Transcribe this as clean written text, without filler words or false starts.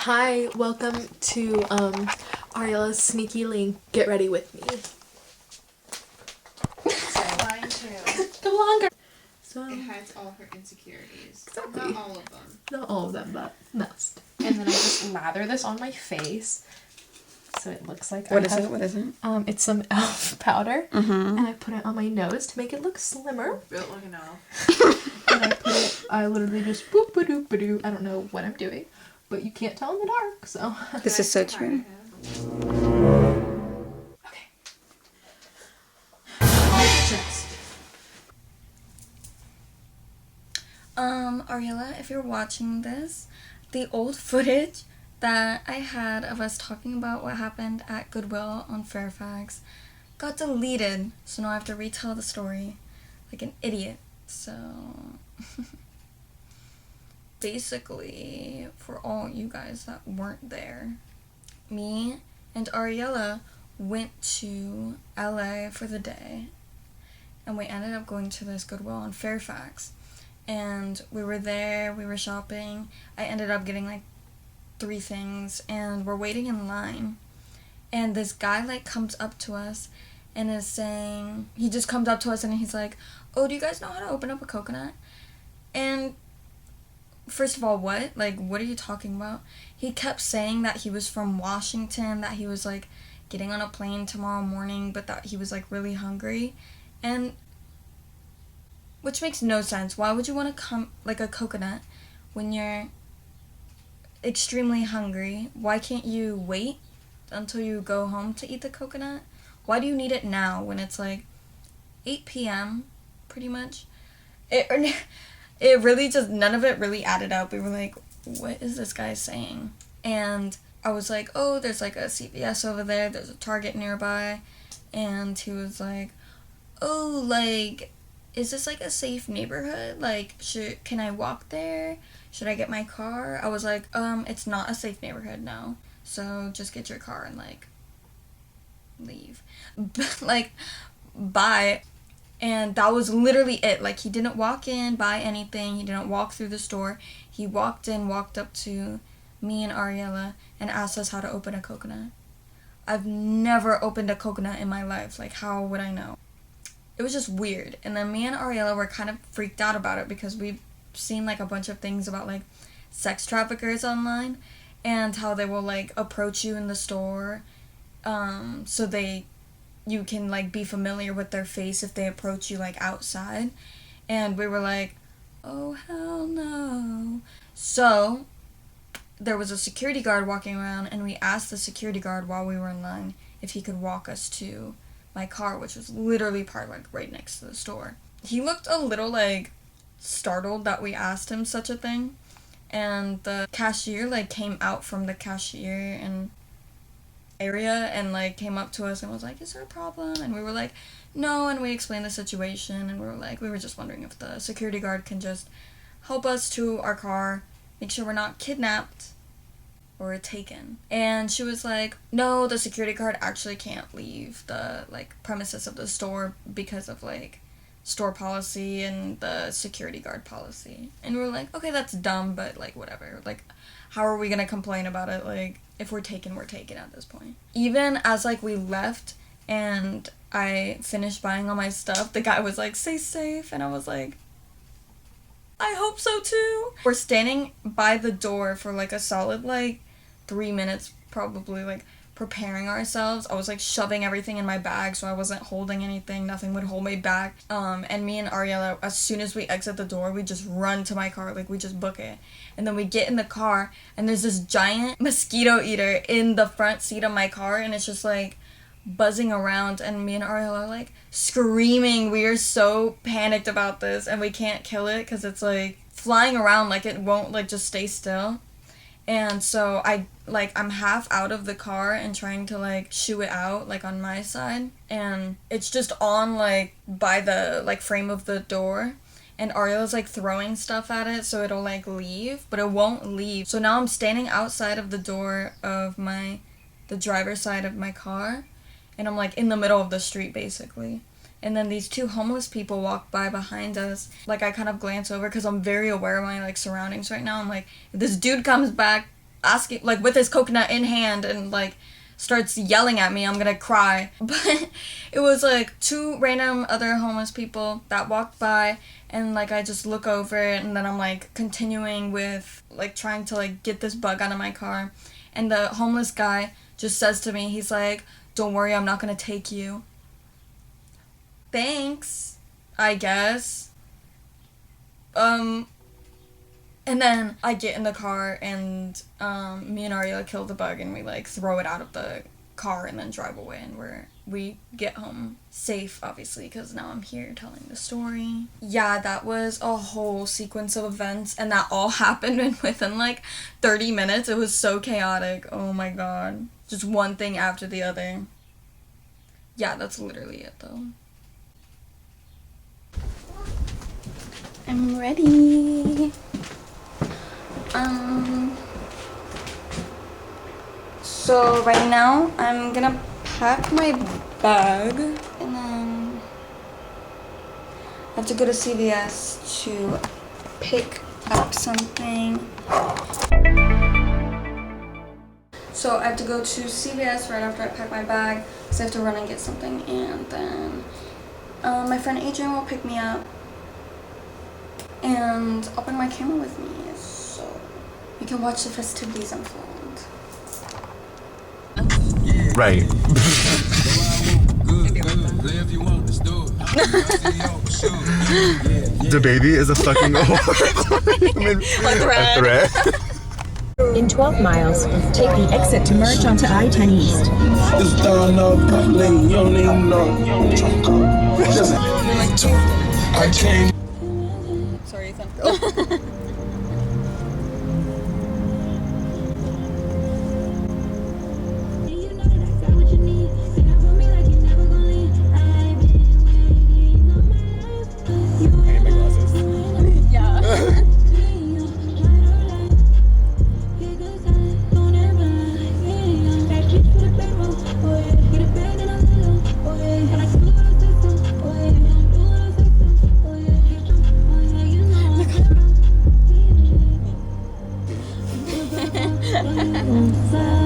Hi, welcome to Ariela's Sneaky Link. Get ready with me. Mine too. Go longer. So It hides all her insecurities. Exactly. Not all of them. Not all of them, but most. And then I just lather this on my face, so it looks like What is it? It's some elf powder, and I put it on my nose to make it look slimmer. Built like an elf. And I literally just boop ba doop ba doo. I don't know what I'm doing, but you can't tell in the dark, so. This is so true. Okay. Ariella, if you're watching this, the old footage that I had of us talking about what happened at Goodwill on Fairfax got deleted, so now I have to retell the story like an idiot. So, basically, for all you guys that weren't there, me and Ariella went to LA for the day, and we ended up going to this Goodwill on Fairfax. And we were there, we were shopping. I ended up getting like 3 things, and we're waiting in line. And this guy like comes up to us and is saying, he just comes up to us and he's like, "Oh, do you guys know how to open up a coconut?" And first of all, what? Like, what are you talking about? He kept saying that he was from Washington, that he was like getting on a plane tomorrow morning, but that he was like really hungry. And which makes no sense. Why would you want to come like a coconut when you're extremely hungry? Why can't you wait until you go home to eat the coconut? Why do you need it now when it's like 8 p.m. pretty much? It really just, none of it really added up. We were like, what is this guy saying? And I was like, oh, there's like a CVS over there. There's a Target nearby. And he was like, oh, like, is this like a safe neighborhood? Like, can I walk there? Should I get my car? I was like, it's not a safe neighborhood, no. So just get your car and like leave. Like, bye. And that was literally it. Like, he didn't walk in, buy anything. He didn't walk through the store. He walked in, walked up to me and Ariella and asked us how to open a coconut. I've never opened a coconut in my life. Like, how would I know? It was just weird. And then me and Ariella were kind of freaked out about it because we've seen like a bunch of things about like sex traffickers online and how they will like approach you in the store, so you can like be familiar with their face if they approach you like outside. And we were like, oh hell no. So there was a security guard walking around, and we asked the security guard while we were in line if he could walk us to my car, which was literally parked like right next to the store. He looked a little like startled that we asked him such a thing, and the cashier like came out from the cashier and area and like came up to us and was like, is there a problem? And we were like, no. And we explained the situation, and we were like, we were just wondering if the security guard can just help us to our car, make sure we're not kidnapped or taken. And she was like, no, the security guard actually can't leave the like premises of the store because of like store policy and the security guard policy. And we were like, okay, that's dumb, but like whatever. Like, how are we gonna complain about it? Like, if we're taken at this point. Even as like we left and I finished buying all my stuff, the guy was like, stay safe. And I was like, I hope so too. We're standing by the door for like a solid like 3 minutes probably, like preparing ourselves. I was like shoving everything in my bag so I wasn't holding anything, nothing would hold me back. And me and Ariella, as soon as we exit the door, we just run to my car, like we just book it. And then we get in the car and there's this giant mosquito eater in the front seat of my car, and it's just like buzzing around, and me and Ariella are like screaming. We are so panicked about this and we can't kill it because it's like flying around, like it won't like just stay still. And so I'm half out of the car and trying to like shoo it out like on my side, and it's just on like by the like frame of the door, and Ario's like throwing stuff at it so it'll like leave, but it won't leave. So now I'm standing outside of the door of the driver's side of my car, and I'm like in the middle of the street basically. And then these 2 homeless people walk by behind us. Like, I kind of glance over because I'm very aware of my, like, surroundings right now. I'm like, if this dude comes back asking, like, with his coconut in hand and, like, starts yelling at me, I'm gonna cry. But it was, like, 2 random other homeless people that walked by, and, like, I just look over it, and then I'm, like, continuing with, like, trying to, like, get this bug out of my car. And the homeless guy just says to me, he's like, "Don't worry, I'm not gonna take you." Thanks, I guess. And then I get in the car, and me and Arya kill the bug, and we, like, throw it out of the car and then drive away, and we get home safe, obviously, because now I'm here telling the story. Yeah, that was a whole sequence of events, and that all happened within, like, 30 minutes. It was so chaotic. Oh my god. Just one thing after the other. Yeah, that's literally it, though. I'm ready. So right now I'm gonna pack my bag, and then I have to go to CVS to pick up something. So I have to go to CVS right after I pack my bag because I have to run and get something, and then my friend Adrian will pick me up, and I'll bring my camera with me so we can watch the festivities unfold. Right. The baby is a fucking a threat. In 12 miles, take the exit to merge onto I-10 East. Sorry, Ethan. Inside